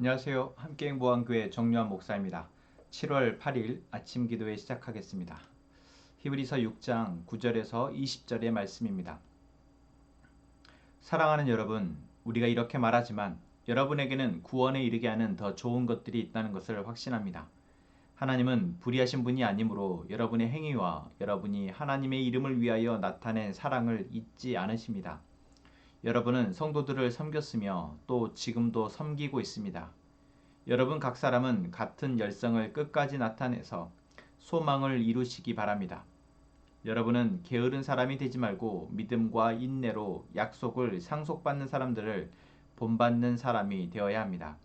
안녕하세요. 함께행보안교회 정유한 목사입니다. 7월 8일 아침 기도회 시작하겠습니다. 히브리서 6장 9절에서 20절의 말씀입니다. 사랑하는 여러분, 우리가 이렇게 말하지만 여러분에게는 구원에 이르게 하는 더 좋은 것들이 있다는 것을 확신합니다. 하나님은 불의하신 분이 아니므로 여러분의 행위와 여러분이 하나님의 이름을 위하여 나타낸 사랑을 잊지 않으십니다. 여러분은 성도들을 섬겼으며 또 지금도 섬기고 있습니다. 여러분 각 사람은 같은 열성을 끝까지 나타내서 소망을 이루시기 바랍니다. 여러분은 게으른 사람이 되지 말고 믿음과 인내로 약속을 상속받는 사람들을 본받는 사람이 되어야 합니다.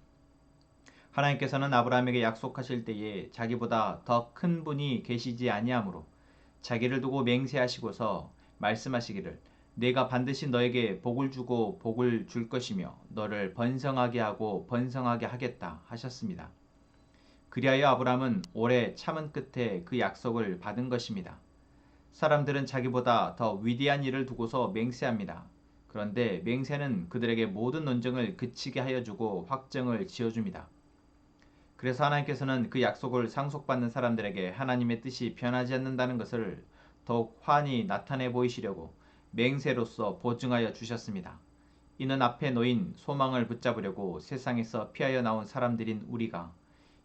하나님께서는 아브라함에게 약속하실 때에 자기보다 더 큰 분이 계시지 아니하므로 자기를 두고 맹세하시고서 말씀하시기를 내가 반드시 너에게 복을 주고 복을 줄 것이며 너를 번성하게 하고 번성하게 하겠다 하셨습니다. 그리하여 아브라함은 오래 참은 끝에 그 약속을 받은 것입니다. 사람들은 자기보다 더 위대한 일을 두고서 맹세합니다. 그런데 맹세는 그들에게 모든 논쟁을 그치게 하여 주고 확정을 지어줍니다. 그래서 하나님께서는 그 약속을 상속받는 사람들에게 하나님의 뜻이 변하지 않는다는 것을 더욱 환히 나타내 보이시려고 맹세로서 보증하여 주셨습니다. 이는 앞에 놓인 소망을 붙잡으려고 세상에서 피하여 나온 사람들인 우리가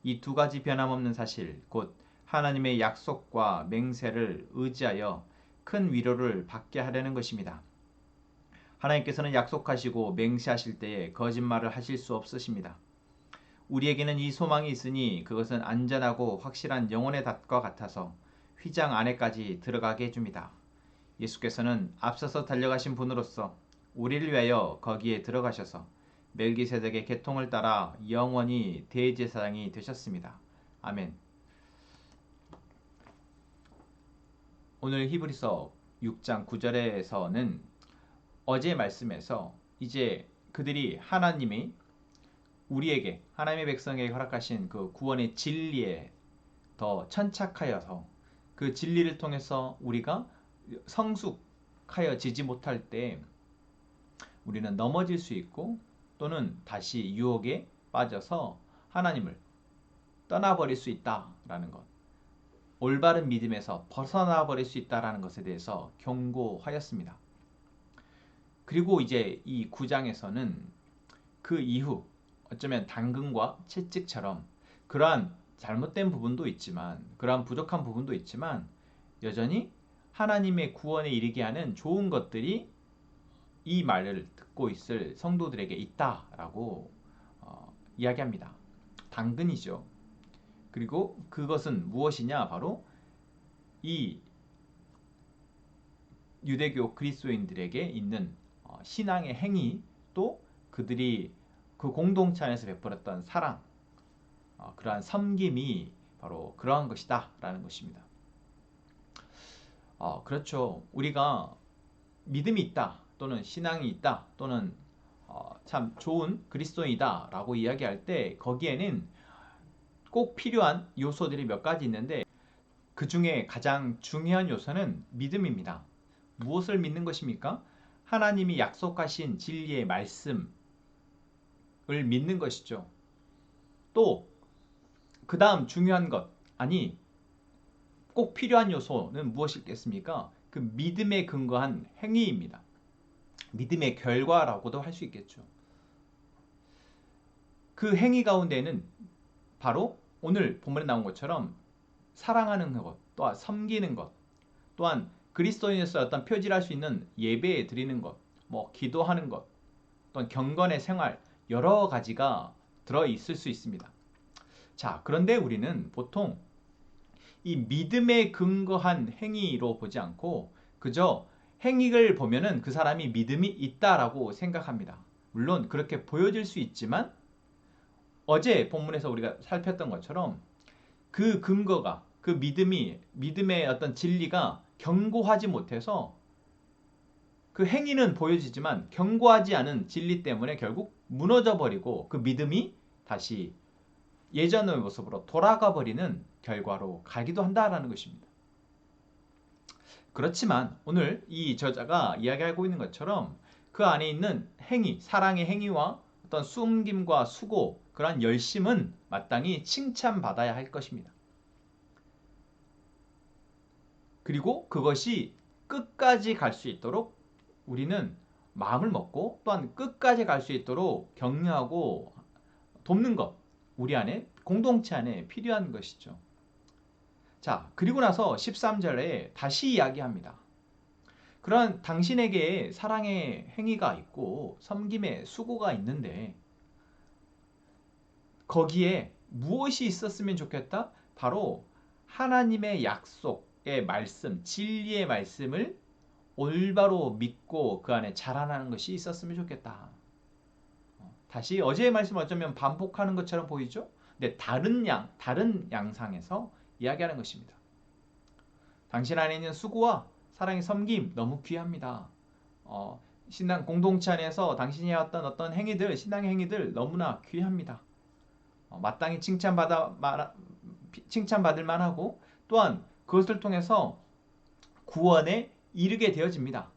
이 두 가지 변함없는 사실, 곧 하나님의 약속과 맹세를 의지하여 큰 위로를 받게 하려는 것입니다. 하나님께서는 약속하시고 맹세하실 때에 거짓말을 하실 수 없으십니다. 우리에게는 이 소망이 있으니 그것은 안전하고 확실한 영혼의 닷과 같아서 휘장 안에까지 들어가게 해줍니다. 예수께서는 앞서서 달려가신 분으로서 우리를 위하여 거기에 들어가셔서 멜기세덱의 계통을 따라 영원히 대제사장이 되셨습니다. 아멘. 오늘 히브리서 6장 9절에서는 어제 말씀에서 이제 그들이 하나님이 우리에게 하나님의 백성에게 허락하신 그 구원의 진리에 더 천착하여서 그 진리를 통해서 우리가 성숙하여지지 못할 때 우리는 넘어질 수 있고 또는 다시 유혹에 빠져서 하나님을 떠나버릴 수 있다라는 것, 올바른 믿음에서 벗어나 버릴 수 있다라는 것에 대해서 경고하였습니다. 그리고 이제 이 9장에서는 그 이후 어쩌면 당근과 채찍처럼 그러한 잘못된 부분도 있지만 그러한 부족한 부분도 있지만 여전히 하나님의 구원에 이르게 하는 좋은 것들이 이 말을 듣고 있을 성도들에게 있다라고 이야기합니다. 당근이죠. 그리고 그것은 무엇이냐? 바로 이 유대교 그리스도인들에게 있는 신앙의 행위, 또 그들이 그 공동체 안에서 베풀었던 사랑, 그러한 섬김이 바로 그러한 것이다 라는 것입니다. 그렇죠. 우리가 믿음이 있다 또는 신앙이 있다 또는 참 좋은 그리스도인이다 라고 이야기할 때 거기에는 꼭 필요한 요소들이 몇 가지 있는데 그 중에 가장 중요한 요소는 믿음입니다. 무엇을 믿는 것입니까? 하나님이 약속하신 진리의 말씀을 믿는 것이죠. 또 그 다음 중요한 것, 아니 꼭 필요한 요소는 무엇이겠습니까? 그 믿음에 근거한 행위입니다. 믿음의 결과라고도 할 수 있겠죠. 그 행위 가운데는 바로 오늘 본문에 나온 것처럼 사랑하는 것, 또한 섬기는 것, 또한 그리스도인으로서 어떤 표지를 할 수 있는 예배 드리는 것, 뭐 기도하는 것, 또한 경건의 생활, 여러 가지가 들어있을 수 있습니다. 자, 그런데 우리는 보통 이 믿음에 근거한 행위로 보지 않고 그저 행위를 보면은 그 사람이 믿음이 있다라고 생각합니다. 물론 그렇게 보여질 수 있지만 어제 본문에서 우리가 살폈던 것처럼 그 근거가 그 믿음의 어떤 진리가 견고하지 못해서 그 행위는 보여지지만 견고하지 않은 진리 때문에 결국 무너져 버리고 그 믿음이 다시 예전의 모습으로 돌아가 버리는 결과로 가기도 한다라는 것입니다. 그렇지만 오늘 이 저자가 이야기하고 있는 것처럼 그 안에 있는 행위, 사랑의 행위와 어떤 숨김과 수고, 그러한 열심은 마땅히 칭찬받아야 할 것입니다. 그리고 그것이 끝까지 갈 수 있도록 우리는 마음을 먹고 또한 끝까지 갈 수 있도록 격려하고 돕는 것, 우리 안에 공동체 안에 필요한 것이죠. 자, 그리고 나서 13절에 다시 이야기합니다. 그런 당신에게 사랑의 행위가 있고 섬김의 수고가 있는데 거기에 무엇이 있었으면 좋겠다? 바로 하나님의 약속의 말씀, 진리의 말씀을 올바로 믿고 그 안에 자라나는 것이 있었으면 좋겠다. 다시 어제의 말씀을 어쩌면 반복하는 것처럼 보이죠? 근데 다른 양상에서 이야기하는 것입니다. 당신 안에 있는 수고와 사랑의 섬김 너무 귀합니다. 신앙 공동체 안에서 당신이 해왔던 어떤 행위들, 신앙의 행위들 너무나 귀합니다. 마땅히 칭찬받을 만하고 또한 그것을 통해서 구원에 이르게 되어집니다.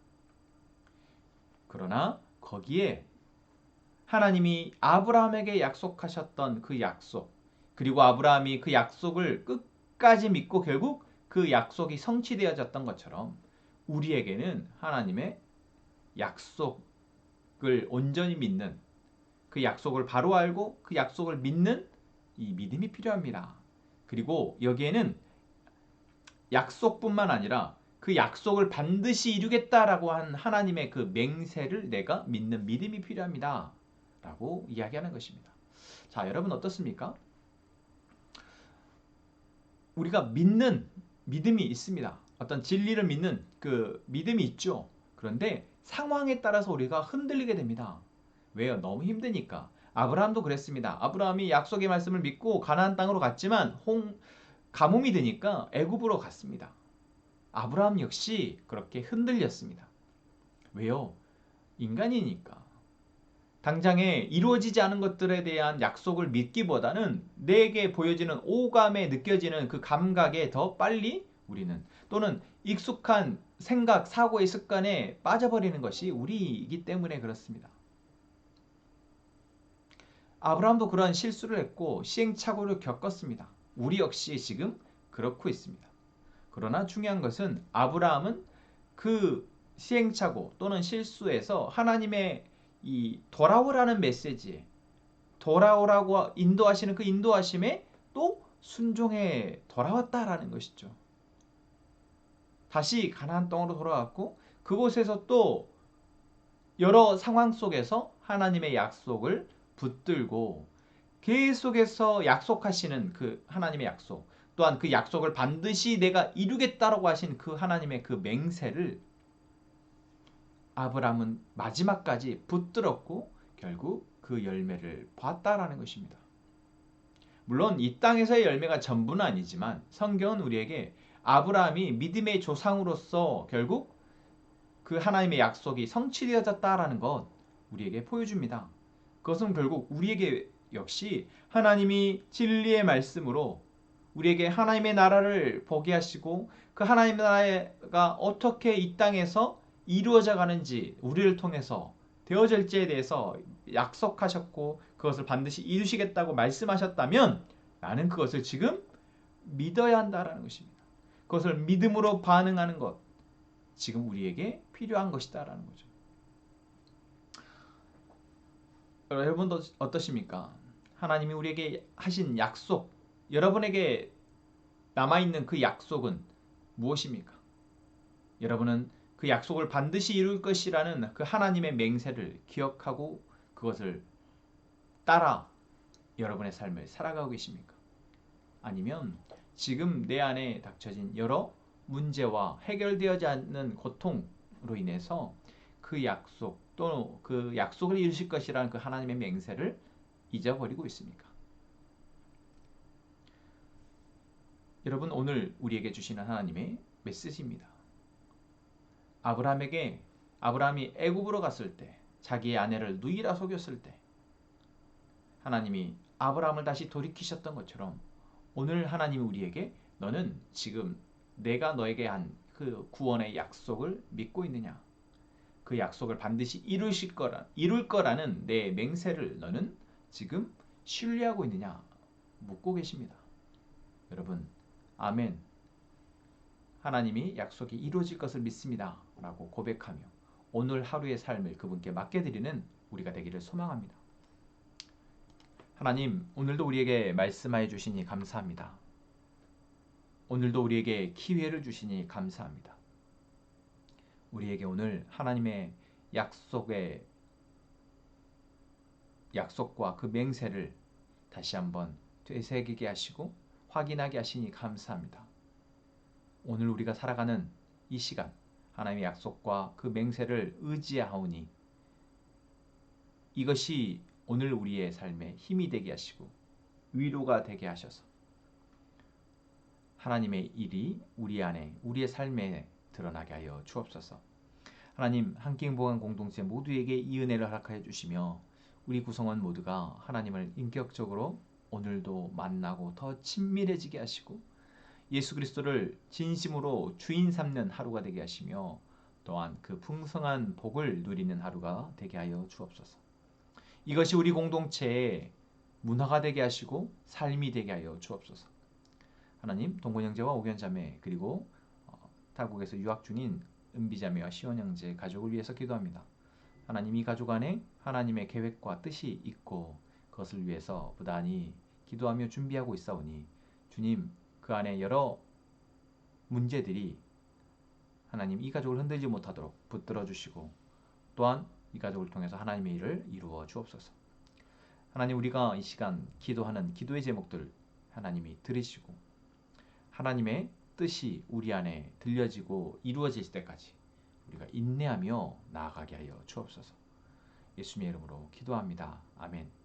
그러나 거기에 하나님이 아브라함에게 약속하셨던 그 약속, 그리고 아브라함이 그 약속을 끝까지 믿고 결국 그 약속이 성취되어졌던 것처럼 우리에게는 하나님의 약속을 온전히 믿는, 그 약속을 바로 알고 그 약속을 믿는 이 믿음이 필요합니다. 그리고 여기에는 약속뿐만 아니라 그 약속을 반드시 이루겠다라고 한 하나님의 그 맹세를 내가 믿는 믿음이 필요합니다. 라고 이야기하는 것입니다. 자, 여러분 어떻습니까? 우리가 믿는 믿음이 있습니다. 어떤 진리를 믿는 그 믿음이 있죠. 그런데 상황에 따라서 우리가 흔들리게 됩니다. 왜요? 너무 힘드니까. 아브라함도 그랬습니다. 아브라함이 약속의 말씀을 믿고 가나안 땅으로 갔지만 가뭄이 되니까 애굽으로 갔습니다. 아브라함 역시 그렇게 흔들렸습니다. 왜요? 인간이니까. 당장에 이루어지지 않은 것들에 대한 약속을 믿기보다는 내게 보여지는 오감에 느껴지는 그 감각에 더 빨리 우리는 또는 익숙한 생각, 사고의 습관에 빠져버리는 것이 우리이기 때문에 그렇습니다. 아브라함도 그러한 실수를 했고 시행착오를 겪었습니다. 우리 역시 지금 그렇고 있습니다. 그러나 중요한 것은 아브라함은 그 시행착오 또는 실수에서 하나님의 이 돌아오라는 메시지에 돌아오라고 인도하시는 그 인도하심에 또 순종해 돌아왔다라는 것이죠. 다시 가나안 땅으로 돌아왔고 그곳에서 또 여러 상황 속에서 하나님의 약속을 붙들고 계속해서 약속하시는 그 하나님의 약속 또한 그 약속을 반드시 내가 이루겠다라고 하신 그 하나님의 그 맹세를 아브라함은 마지막까지 붙들었고 결국 그 열매를 봤다라는 것입니다. 물론 이 땅에서의 열매가 전부는 아니지만 성경은 우리에게 아브라함이 믿음의 조상으로서 결국 그 하나님의 약속이 성취되어졌다라는 것 우리에게 보여줍니다. 그것은 결국 우리에게 역시 하나님이 진리의 말씀으로 우리에게 하나님의 나라를 보게 하시고 그 하나님의 나라가 어떻게 이 땅에서 이루어져 가는지 우리를 통해서 되어질지에 대해서 약속하셨고 그것을 반드시 이루시겠다고 말씀하셨다면 나는 그것을 지금 믿어야 한다라는 것입니다. 그것을 믿음으로 반응하는 것 지금 우리에게 필요한 것이다라는 거죠. 여러분도 어떠십니까? 하나님이 우리에게 하신 약속, 여러분에게 남아있는 그 약속은 무엇입니까? 여러분은 그 약속을 반드시 이룰 것이라는 그 하나님의 맹세를 기억하고 그것을 따라 여러분의 삶을 살아가고 계십니까? 아니면 지금 내 안에 닥쳐진 여러 문제와 해결되어지 않는 고통으로 인해서 그 약속 또는 그 약속을 이루실 것이라는 그 하나님의 맹세를 잊어버리고 있습니까? 여러분 오늘 우리에게 주시는 하나님의 메시지입니다. 아브라함이 애굽으로 갔을 때 자기의 아내를 누이라 속였을 때 하나님이 아브라함을 다시 돌이키셨던 것처럼 오늘 하나님이 우리에게 너는 지금 내가 너에게 한 그 구원의 약속을 믿고 있느냐? 그 약속을 반드시 이룰 거라는 내 맹세를 너는 지금 신뢰하고 있느냐 묻고 계십니다. 여러분, 아멘. 하나님이 약속이 이루어질 것을 믿습니다 라고 고백하며 오늘 하루의 삶을 그분께 맡겨드리는 우리가 되기를 소망합니다. 하나님, 오늘도 우리에게 말씀하여 주시니 감사합니다. 오늘도 우리에게 기회를 주시니 감사합니다. 우리에게 오늘 하나님의 약속과 그 맹세를 다시 한번 되새기게 하시고 확인하게 하시니 감사합니다. 오늘 우리가 살아가는 이 시간, 하나님의 약속과 그 맹세를 의지하오니 이것이 오늘 우리의 삶에 힘이 되게 하시고 위로가 되게 하셔서 하나님의 일이 우리 안에, 우리의 삶에 드러나게 하여 주옵소서. 하나님, 한킹보안 공동체 모두에게 이 은혜를 허락하여 주시며 우리 구성원 모두가 하나님을 인격적으로 오늘도 만나고 더 친밀해지게 하시고 예수 그리스도를 진심으로 주인 삼는 하루가 되게 하시며 또한 그 풍성한 복을 누리는 하루가 되게 하여 주옵소서. 이것이 우리 공동체의 문화가 되게 하시고 삶이 되게 하여 주옵소서. 하나님, 동건 형제와 오견 자매 그리고 타국에서 유학 중인 은비 자매와 시원 형제 가족을 위해서 기도합니다. 하나님, 이 가족 안에 하나님의 계획과 뜻이 있고 그것을 위해서 부단히 기도하며 준비하고 있사오니 주님, 그 안에 여러 문제들이 하나님 이 가족을 흔들지 못하도록 붙들어 주시고 또한 이 가족을 통해서 하나님의 일을 이루어 주옵소서. 하나님, 우리가 이 시간 기도하는 기도의 제목들 하나님이 들으시고 하나님의 뜻이 우리 안에 들려지고 이루어질 때까지 우리가 인내하며 나아가게 하여 주옵소서. 예수님의 이름으로 기도합니다. 아멘.